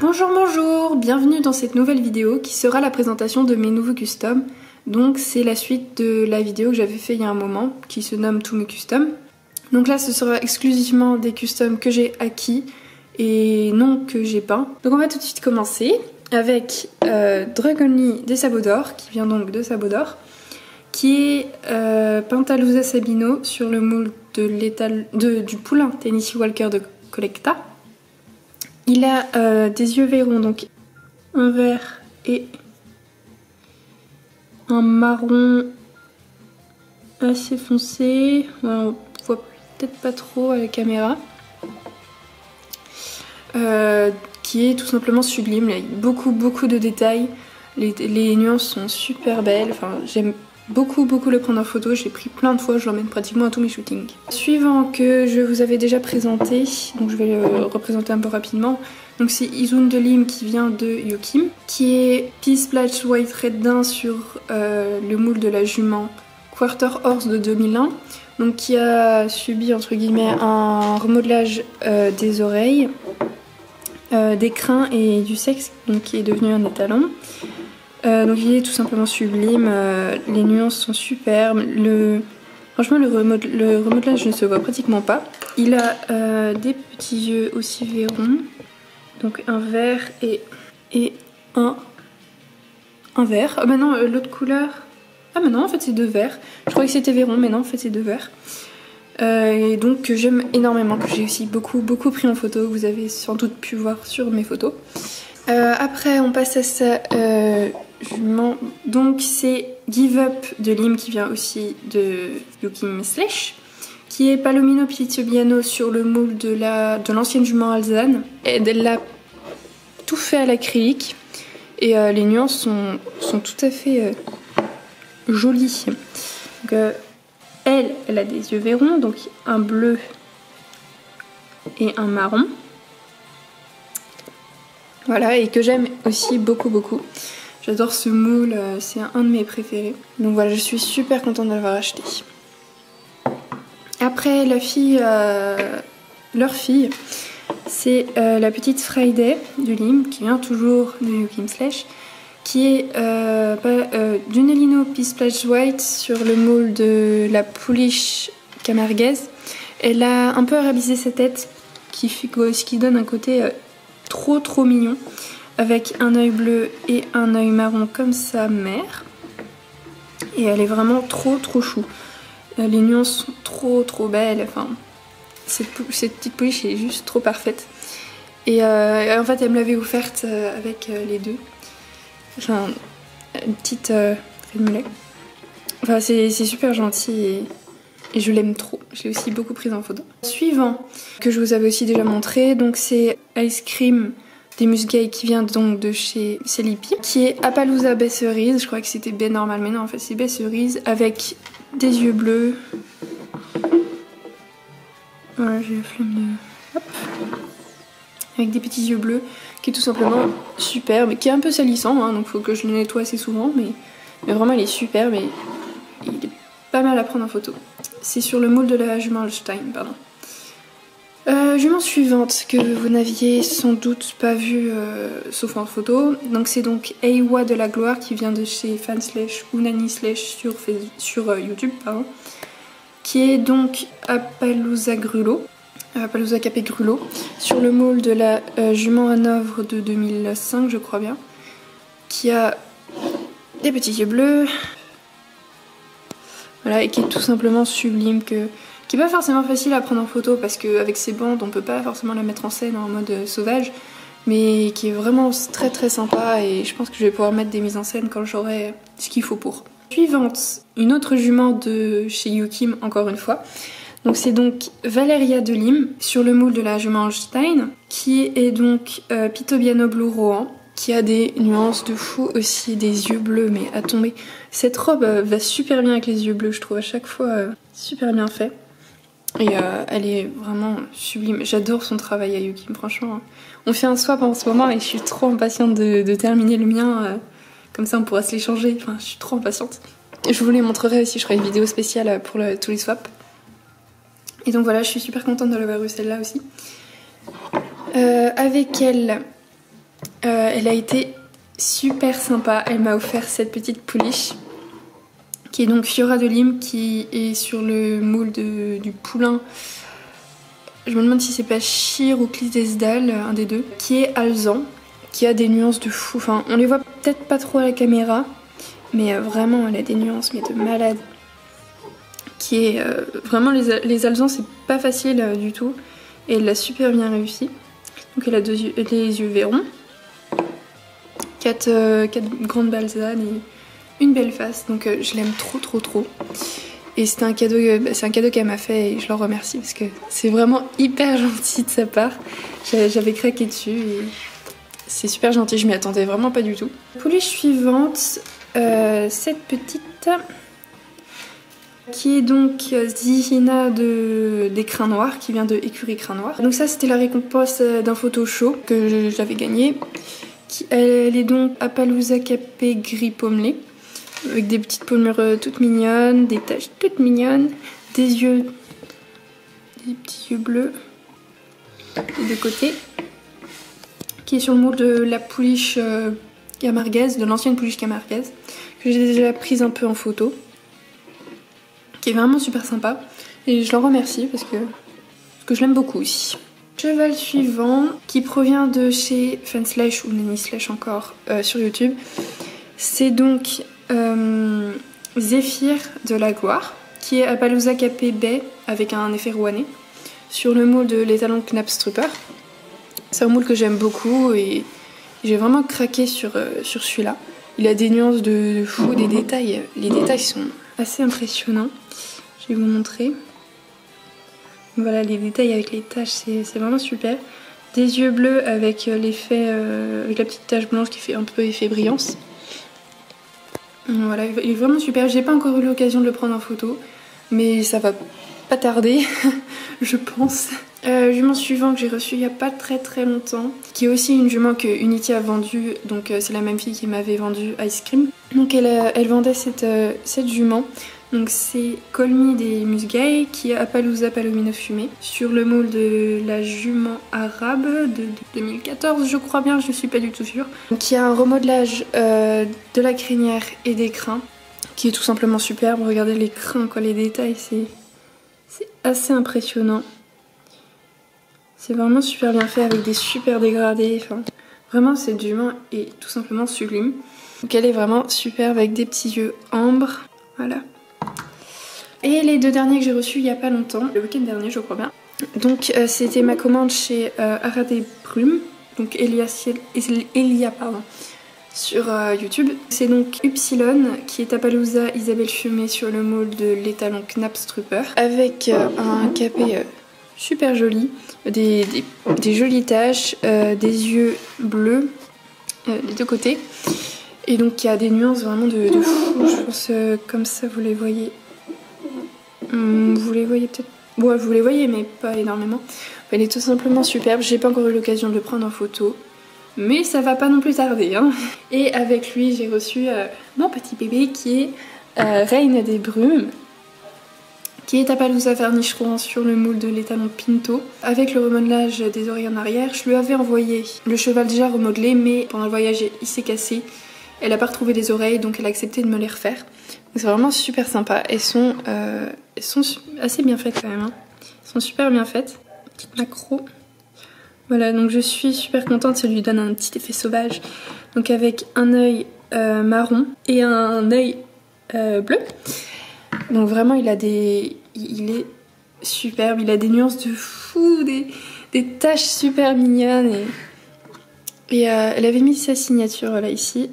Bonjour, bonjour, bienvenue dans cette nouvelle vidéo qui sera la présentation de mes nouveaux customs. Donc c'est la suite de la vidéo que j'avais fait il y a un moment qui se nomme tous mes customs. Donc là ce sera exclusivement des customs que j'ai acquis et non que j'ai peint. Donc on va tout de suite commencer avec Dragonly des sabots d'or, qui vient donc de sabots d'or, qui est Pantalusa Sabino sur le moule de du poulain Tennessee Walker de Collecta. Il a des yeux verrons, donc un vert et un marron assez foncé. Voilà, on voit peut-être pas trop à la caméra. Qui est tout simplement sublime. Il y a beaucoup de détails. Les nuances sont super belles. Enfin, j'aime beaucoup le prendre en photo. Je l'ai pris plein de fois. Je l'emmène pratiquement à tous mes shootings. Suivant que je vous avais déjà présenté, donc je vais le représenter un peu rapidement. Donc c'est Izun de Lim qui vient de Yokim, qui est Peace Splash White Red Dain sur le moule de la jument Quarter Horse de 2001. Donc qui a subi entre guillemets un remodelage des oreilles, des crins et du sexe, donc qui est devenu un étalon. Donc il est tout simplement sublime, les nuances sont superbes, franchement le remodelage ne se voit pratiquement pas. Il a des petits yeux aussi verrons, donc un vert et un vert. Ah bah non, l'autre couleur... Ah bah non, en fait c'est deux verts. Je croyais que c'était verron, mais non, en fait c'est deux verts. Et donc que j'aime énormément, que j'ai aussi beaucoup pris en photo, que vous avez sans doute pu voir sur mes photos. Après on passe à sa jument, donc c'est Give Up de Lim qui vient aussi de Yokim Slash, qui est Palomino Pitiobiano sur le moule de l'ancienne jument Alzane. Et elle l'a tout fait à l'acrylique et les nuances sont tout à fait jolies. Donc, elle a des yeux verrons, donc un bleu et un marron. Voilà, et que j'aime aussi beaucoup. J'adore ce moule, c'est un de mes préférés. Donc voilà, je suis super contente de l'avoir acheté. Après, leur fille, c'est la petite Friday de Lim, qui vient toujours de Yokim Slash, qui est Dunelino Peace Splash White sur le moule de la pouliche camarguaise. Elle a un peu arabisé sa tête, ce qui donne un côté trop mignon, avec un œil bleu et un œil marron comme sa mère. Et elle est vraiment trop chou. Les nuances sont trop belles. Enfin, cette petite pouliche est juste trop parfaite. Et en fait, elle me l'avait offerte avec les deux. Enfin, une petite rémulée. Enfin, c'est super gentil et je l'aime trop. Je l'ai aussi beaucoup prise en photo. Suivant, que je vous avais aussi déjà montré, donc c'est Ice Cream des Musgay qui vient donc de chez Celipi, qui est Appaloosa Baie Cerise. Je crois que c'était baie normale, mais non, en fait c'est baie cerise avec des yeux bleus. Voilà, j'ai la flemme de... Hop. Avec des petits yeux bleus, qui est tout simplement superbe, qui est un peu salissant, hein, donc faut que je le nettoie assez souvent, mais vraiment il est superbe et il est pas mal à prendre en photo. C'est sur le moule de la jument Holstein, pardon. Jument suivante que vous n'aviez sans doute pas vue sauf en photo, donc c'est donc Eiwa de la Gloire qui vient de chez Fanslash ou Nani Slash sur YouTube, pardon, qui est donc Appaloosa Grulot. Appaloosa Capé Grulot, sur le moule de la jument Hanovre de 2005, je crois bien, qui a des petits yeux bleus, voilà, et qui est tout simplement sublime, qui est pas forcément facile à prendre en photo parce qu'avec ses bandes on peut pas forcément la mettre en scène en mode sauvage, mais qui est vraiment très sympa et je pense que je vais pouvoir mettre des mises en scène quand j'aurai ce qu'il faut pour. Suivante, une autre jument de chez Yokim encore une fois. Donc c'est donc Valeria de Lim sur le moule de la jument Holstein, qui est donc Pitobiano Blue Rohan, qui a des nuances de fou aussi, des yeux bleus, mais à tomber. Cette robe va super bien avec les yeux bleus, je trouve à chaque fois super bien fait. Et elle est vraiment sublime. J'adore son travail à Yokim, franchement. On fait un swap en ce moment et je suis trop impatiente de terminer le mien. Comme ça on pourra se l'échanger, enfin je suis trop impatiente. Je vous les montrerai aussi, je ferai une vidéo spéciale pour tous les swaps. Et donc voilà, je suis super contente de l'avoir eu celle-là aussi. Avec elle, Elle a été super sympa. Elle m'a offert cette petite pouliche qui est donc Fiora de Lime, qui est sur le moule du poulain. Je me demande si c'est pas Chir ou Clydesdale, un des deux, qui est alezan, qui a des nuances de fou. Enfin, on les voit peut-être pas trop à la caméra, mais vraiment, elle a des nuances, mais de malade. Qui est vraiment les alezans, c'est pas facile du tout, et elle l'a super bien réussi. Donc elle a les yeux verrons, 4 grandes balsanes et une belle face, donc je l'aime trop. Et c'est un cadeau qu'elle m'a fait et je l'en remercie parce que c'est vraiment hyper gentil de sa part. J'avais craqué dessus et c'est super gentil, je m'y attendais vraiment pas du tout. Pouliche suivante, cette petite qui est donc Zihina des crins noirs, qui vient de Écurie Crins Noirs. Donc ça c'était la récompense d'un photo show que j'avais gagné. Elle est donc Appaloosa capée gris pommelé, avec des petites pommures toutes mignonnes, des taches toutes mignonnes, des petits yeux bleus des deux côtés, qui est sur le moule de la pouliche camarguaise, de l'ancienne pouliche camarguaise, que j'ai déjà prise un peu en photo, qui est vraiment super sympa, et je l'en remercie parce que je l'aime beaucoup aussi. Cheval suivant, qui provient de chez Fanslash ou Nanny Slash encore sur YouTube, c'est donc Zéphyr de la Gloire, qui est Appaloosa capée baie avec un effet rouané, sur le moule de l'étalon Knapstrupper. C'est un moule que j'aime beaucoup et j'ai vraiment craqué sur celui-là. Il a des nuances de fou, des détails. Les détails sont assez impressionnants. Je vais vous montrer. Voilà, les détails avec les taches, c'est vraiment super. Des yeux bleus avec l'effet, avec la petite tache blanche qui fait un peu effet brillance. Voilà, il est vraiment super. J'ai pas encore eu l'occasion de le prendre en photo, mais ça va pas tarder, je pense. Jument suivant que j'ai reçu il y a pas très longtemps, qui est aussi une jument que Unity a vendue, donc c'est la même fille qui m'avait vendu Ice Cream. Donc elle vendait cette jument. Donc c'est Colmy des Musgailles, qui est Appaloosa Palomino fumé, sur le moule de la jument arabe de 2014 je crois bien, je ne suis pas du tout sûre. Qui a un remodelage de la crinière et des crins, qui est tout simplement superbe. Regardez les crins, quoi, les détails, c'est assez impressionnant. C'est vraiment super bien fait avec des super dégradés, enfin vraiment cette jument est tout simplement sublime. Donc elle est vraiment superbe avec des petits yeux ambre, voilà. Et les deux derniers que j'ai reçus il y a pas longtemps, le week-end dernier je crois bien. Donc c'était ma commande chez Ara des Brumes, donc Elia pardon, sur YouTube. C'est donc Upsilon, qui est Appaloosa Isabelle Fumée sur le moule de l'étalon Knapstrupper, avec un capé super joli, des jolies taches, des yeux bleus des deux côtés. Et donc il y a des nuances vraiment de fou, je pense comme ça vous les voyez. Vous les voyez peut-être. Ouais, vous les voyez, mais pas énormément. Elle est tout simplement superbe. J'ai pas encore eu l'occasion de le prendre en photo, mais ça va pas non plus tarder, hein. Et avec lui, j'ai reçu mon petit bébé qui est Reine des Brumes, qui est Appaloosa Vernicheron sur le moule de l'étalon Pinto, avec le remodelage des oreilles en arrière. Je lui avais envoyé le cheval déjà remodelé, mais pendant le voyage, il s'est cassé. Elle a pas retrouvé les oreilles, donc elle a accepté de me les refaire. C'est vraiment super sympa. Elles sont assez bien faites quand même, hein. Elles sont super bien faites. Petite macro. Voilà, donc je suis super contente. Ça lui donne un petit effet sauvage. Donc avec un œil marron et un œil bleu. Donc vraiment il est superbe. Il a des nuances de fou, des taches super mignonnes. Et elle avait mis sa signature là ici.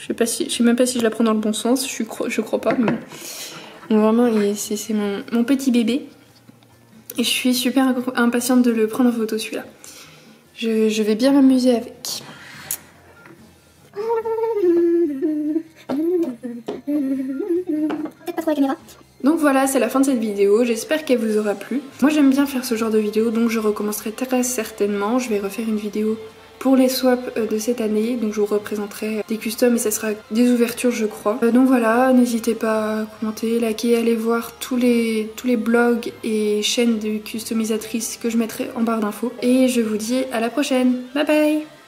Je sais même pas si je la prends dans le bon sens, je crois pas. Mais... Donc vraiment, c'est mon petit bébé. Et je suis super impatiente de le prendre en photo celui-là. Je vais bien m'amuser avec. Peut-être pas trop la caméra. Donc voilà, c'est la fin de cette vidéo, j'espère qu'elle vous aura plu. Moi j'aime bien faire ce genre de vidéo, donc je recommencerai très certainement. Je vais refaire une vidéo pour les swaps de cette année. Donc je vous représenterai des customs et ça sera des ouvertures je crois. Donc voilà, n'hésitez pas à commenter, liker, aller voir tous les blogs et chaînes de customisatrices que je mettrai en barre d'infos. Et je vous dis à la prochaine, bye bye.